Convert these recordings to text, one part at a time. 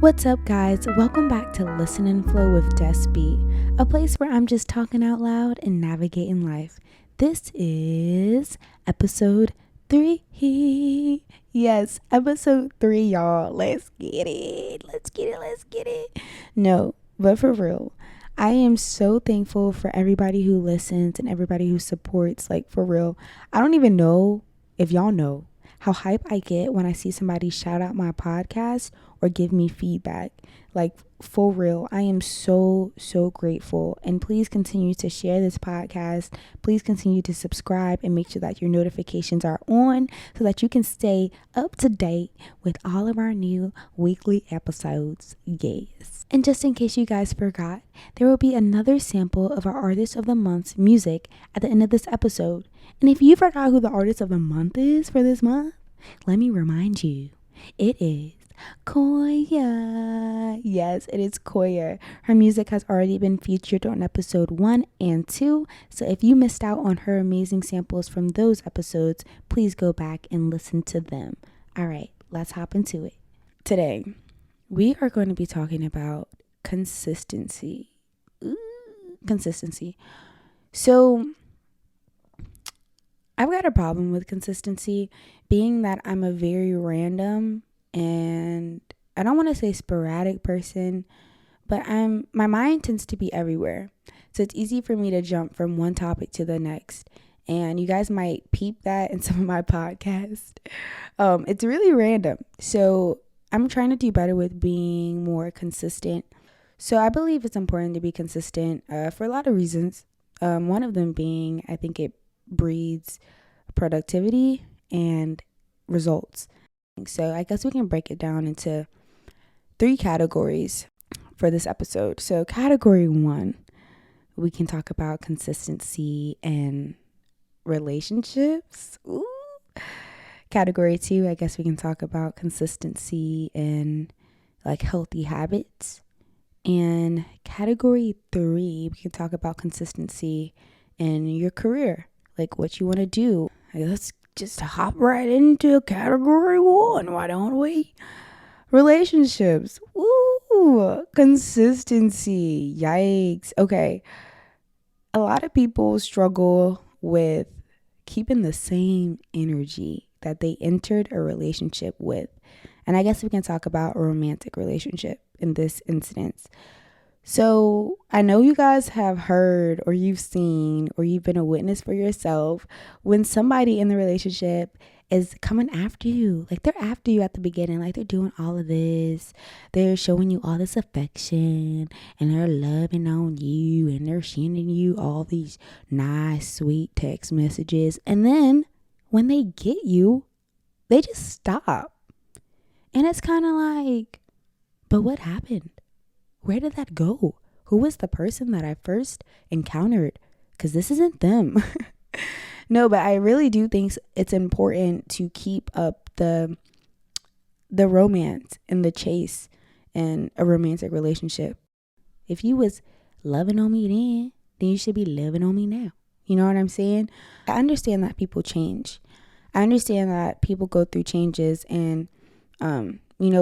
What's up, guys? Welcome back to Listen and Flow with Des B, a place where I'm just talking out loud and navigating life. This is episode 3. Yes, episode 3, y'all. Let's get it. No, but for real, I am so thankful for everybody who listens and everybody who supports. Like, for real, I don't even know if y'all know how hype I get when I see somebody shout out my podcast or give me feedback. Like, for real, I am so grateful. And please continue to share this podcast. Please continue to subscribe and make sure that your notifications are on so that you can stay up to date with all of our new weekly episodes. Yes. And just in case you guys forgot, there will be another sample of our Artist of the Month's music at the end of this episode. And if you forgot who the Artist of the Month is for this month, let me remind you, it is Koya. Yes, it is Koya. Her music has already been featured on episode 1 and 2. So if you missed out on her amazing samples from those episodes, please go back and listen to them. All right, let's hop into it. Today, we are going to be talking about consistency. Consistency. So I've got a problem with consistency, being that I'm a very random and I don't want to say sporadic person, but my mind tends to be everywhere. So it's easy for me to jump from one topic to the next. And you guys might peep that in some of my podcasts. It's really random. So I'm trying to do better with being more consistent. So I believe it's important to be consistent for a lot of reasons. One of them being, I think it breeds productivity and results. So I guess we can break it down into 3 categories for this episode. So category 1, we can talk about consistency and relationships. Ooh. Category 2, I guess we can talk about consistency and like healthy habits. And category 3, we can talk about consistency in your career, like what you want to do. Let's just hop right into category 1, why don't we? Relationships. Ooh, consistency. Yikes. Okay. A lot of people struggle with keeping the same energy that they entered a relationship with. And I guess we can talk about a romantic relationship in this instance. So I know you guys have heard or you've seen or you've been a witness for yourself when somebody in the relationship is coming after you. Like, they're after you at the beginning. Like, they're doing all of this. They're showing you all this affection and they're loving on you and they're sending you all these nice, sweet text messages. And then when they get you, they just stop. And it's kind of like, but what happened? Where did that go? Who was the person that I first encountered? Because this isn't them. No, but I really do think it's important to keep up the romance and the chase in a romantic relationship. If you was loving on me then you should be loving on me now. You know what I'm saying? I understand that people change. I understand that people go through changes and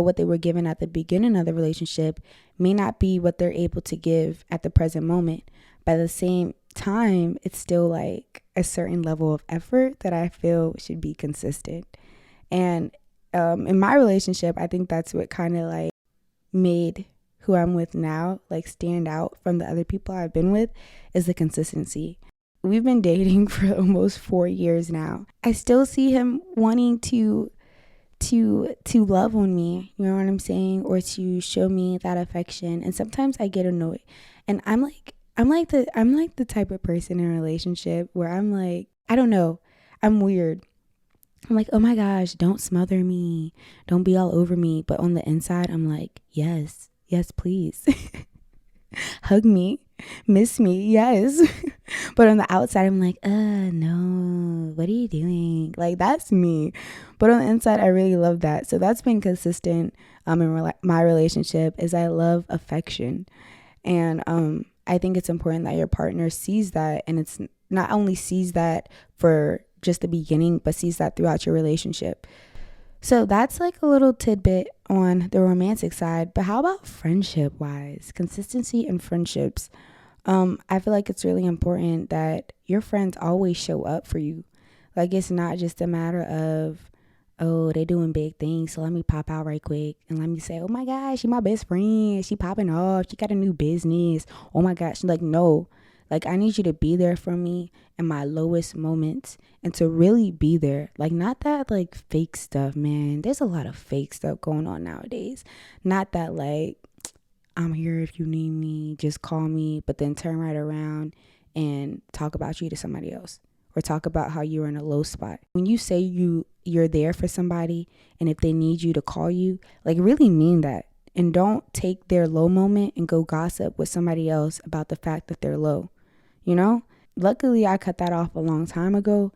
what they were given at the beginning of the relationship may not be what they're able to give at the present moment. But at the same time, it's still like a certain level of effort that I feel should be consistent. And in my relationship, I think that's what kind of like made who I'm with now like stand out from the other people I've been with, is the consistency. We've been dating for almost 4 years now. I still see him wanting to love on me, you know what I'm saying, or to show me that affection. And sometimes I get annoyed, and I'm like the type of person in a relationship where I'm like, I don't know, I'm weird. I'm like, oh my gosh, don't smother me, don't be all over me. But on the inside, I'm like, yes, please. Hug me, miss me, yes. But on the outside, I'm like, no, what are you doing? Like, that's me. But on the inside, I really love that. So that's been consistent in my relationship, is I love affection. And I think it's important that your partner sees that, and it's not only sees that for just the beginning, but sees that throughout your relationship. So that's like a little tidbit on the romantic side. But how about friendship wise? Consistency in friendships. I feel like it's really important that your friends always show up for you. Like it's not just a matter of, oh, they doing big things, so let me pop out right quick and let me say, oh my gosh, she my best friend. She popping off. She got a new business. Oh my gosh. Like, no. Like I need you to be there for me in my lowest moments and to really be there. Like not that like fake stuff, man. There's a lot of fake stuff going on nowadays. Not that like I'm here if you need me, just call me, but then turn right around and talk about you to somebody else or talk about how you're in a low spot. When you say you're there for somebody and if they need you to call you, like really mean that. And don't take their low moment and go gossip with somebody else about the fact that they're low. You know? Luckily I cut that off a long time ago,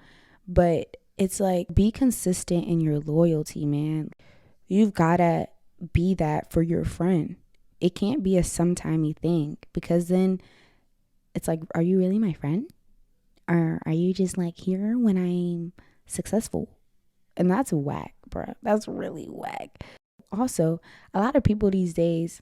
but it's like be consistent in your loyalty, man. You've got to be that for your friend. It can't be a sometimey thing because then it's like, are you really my friend? Or are you just like here when I'm successful? And that's whack, bro. That's really whack. Also, a lot of people these days,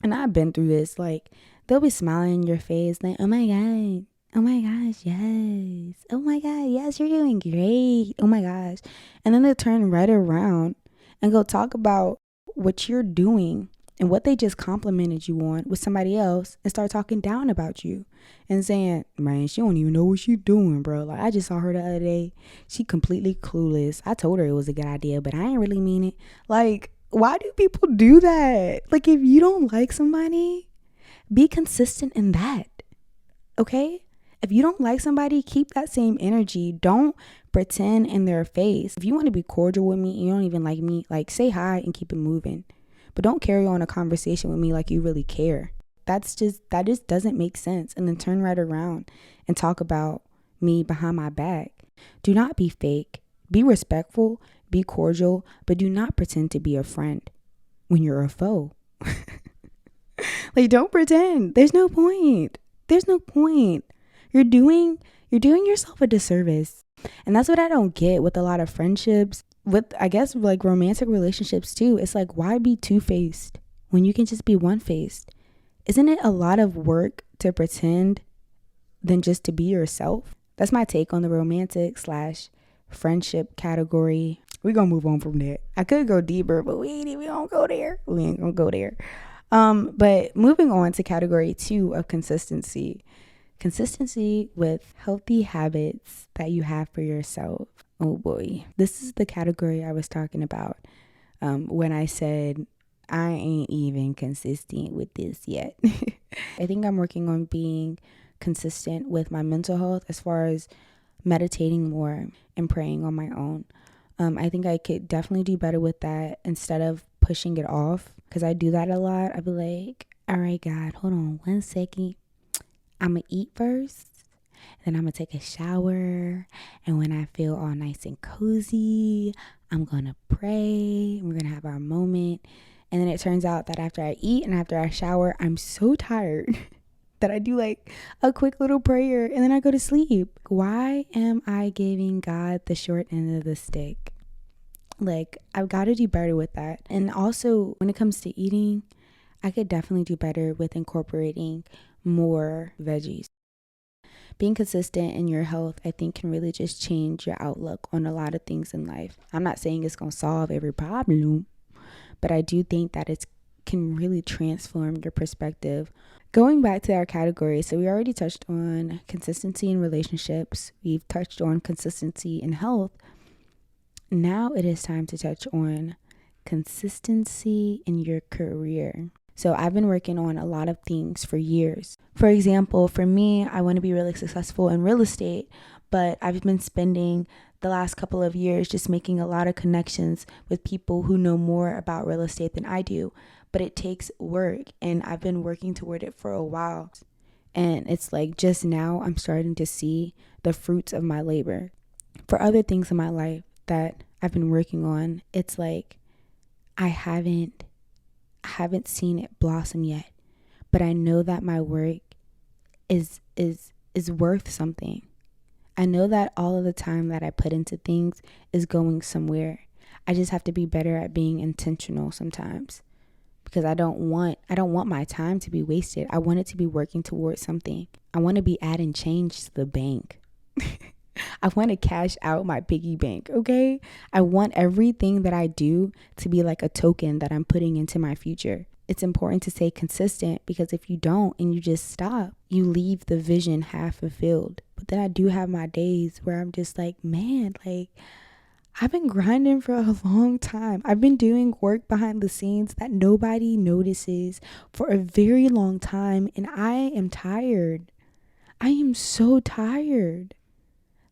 and I've been through this, like they'll be smiling in your face, like, oh my God. Oh my gosh, yes. Oh my God, yes, you're doing great. Oh my gosh. And then they turn right around and go talk about what you're doing and what they just complimented you on with somebody else and start talking down about you and saying, man, she don't even know what she's doing, bro. Like, I just saw her the other day. She completely clueless. I told her it was a good idea, but I ain't really mean it. Like, why do people do that? Like, if you don't like somebody, be consistent in that, okay? If you don't like somebody, keep that same energy. Don't pretend in their face. If you want to be cordial with me and you don't even like me, like say hi and keep it moving. But don't carry on a conversation with me like you really care. That just doesn't make sense. And then turn right around and talk about me behind my back. Do not be fake. Be respectful, be cordial, but do not pretend to be a friend when you're a foe. Like don't pretend. There's no point. There's no point. You're doing yourself a disservice. And that's what I don't get with a lot of friendships, with I guess like romantic relationships too. It's like, why be two-faced when you can just be one-faced? Isn't it a lot of work to pretend than just to be yourself? That's my take on the romantic / friendship category. We're gonna move on from that. I could go deeper, but we don't go there. We ain't gonna go there. But moving on to category 2 of consistency. Consistency with healthy habits that you have for yourself. Oh boy. This is the category I was talking about when I said I ain't even consistent with this yet. I think I'm working on being consistent with my mental health as far as meditating more and praying on my own. I think I could definitely do better with that instead of pushing it off, because I do that a lot. I'd be like, all right, God, hold on 1 second. I'm going to eat first, then I'm going to take a shower. And when I feel all nice and cozy, I'm going to pray. We're going to have our moment. And then it turns out that after I eat and after I shower, I'm so tired that I do like a quick little prayer and then I go to sleep. Why am I giving God the short end of the stick? Like, I've got to do better with that. And also, when it comes to eating, I could definitely do better with incorporating more veggies. Being consistent in your health, I think, can really just change your outlook on a lot of things in life. I'm not saying it's going to solve every problem, but I do think that it can really transform your perspective. Going back to our categories, so we already touched on consistency in relationships. We've touched on consistency in health. Now it is time to touch on consistency in your career. So I've been working on a lot of things for years. For example, for me, I want to be really successful in real estate, but I've been spending the last couple of years just making a lot of connections with people who know more about real estate than I do. But it takes work, and I've been working toward it for a while. And it's like just now I'm starting to see the fruits of my labor. For other things in my life that I've been working on, it's like I haven't seen it blossom yet, but I know that my work is worth something. I know that all of the time that I put into things is going somewhere. I just have to be better at being intentional sometimes, because I don't want my time to be wasted. I want it to be working towards something. I want to be adding change to the bank. I want to cash out my piggy bank, okay? I want everything that I do to be like a token that I'm putting into my future. It's important to stay consistent, because if you don't and you just stop, you leave the vision half fulfilled. But then I do have my days where I'm just like, man, like, I've been grinding for a long time. I've been doing work behind the scenes that nobody notices for a very long time, and I am tired. I am so tired.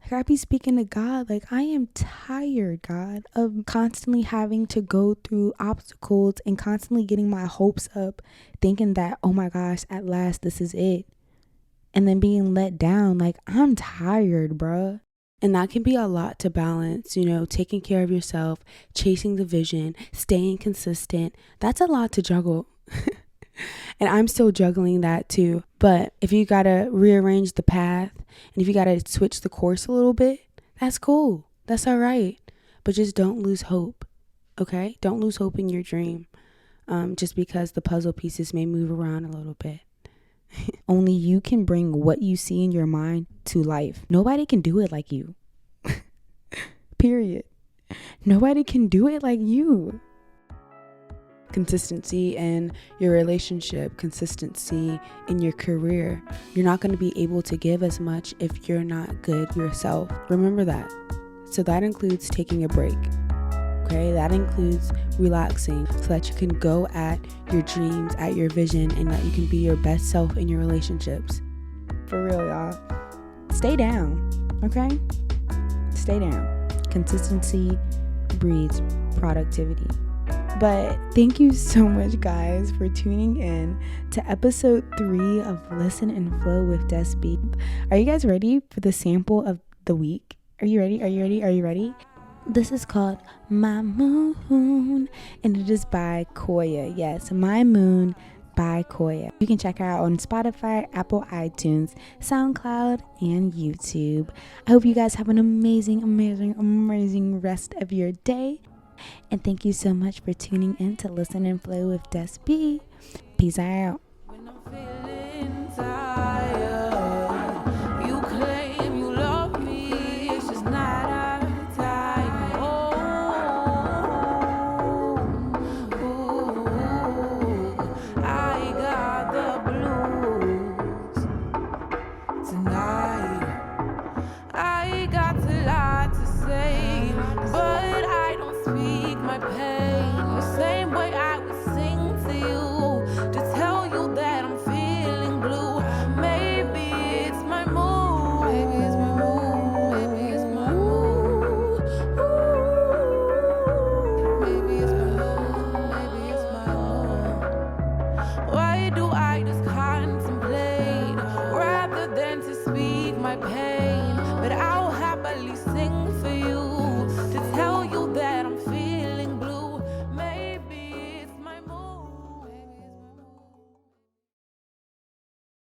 Like, I be speaking to God, like, I am tired, God, of constantly having to go through obstacles and constantly getting my hopes up, thinking that, oh my gosh, at last, this is it. And then being let down. Like, I'm tired, bruh. And that can be a lot to balance, taking care of yourself, chasing the vision, staying consistent. That's a lot to juggle. And I'm still juggling that too. But if you got to rearrange the path, and if you got to switch the course a little bit, that's cool. That's all right. But just don't lose hope, okay? Don't lose hope in your dream, just because the puzzle pieces may move around a little bit. Only you can bring what you see in your mind to life. Nobody can do it like you. Period. Nobody can do it like you. Consistency in your relationship, consistency in your career. You're not going to be able to give as much if you're not good yourself. Remember that. So that includes taking a break. Okay, that includes relaxing so that you can go at your dreams, at your vision, and that you can be your best self in your relationships. For real, y'all. Stay down, okay? Stay down. Consistency breeds productivity. But thank you so much, guys, for tuning in to episode 3 of Listen and Flow with Des B. Are you guys ready for the sample of the week? Are you ready? Are you ready? Are you ready? This is called My Moon, and it is by Koya. Yes, My Moon by Koya. You can check her out on Spotify, Apple iTunes, SoundCloud, and YouTube. I hope you guys have an amazing, amazing, amazing rest of your day. And thank you so much for tuning in to Listen and Flow with Des B. Peace out.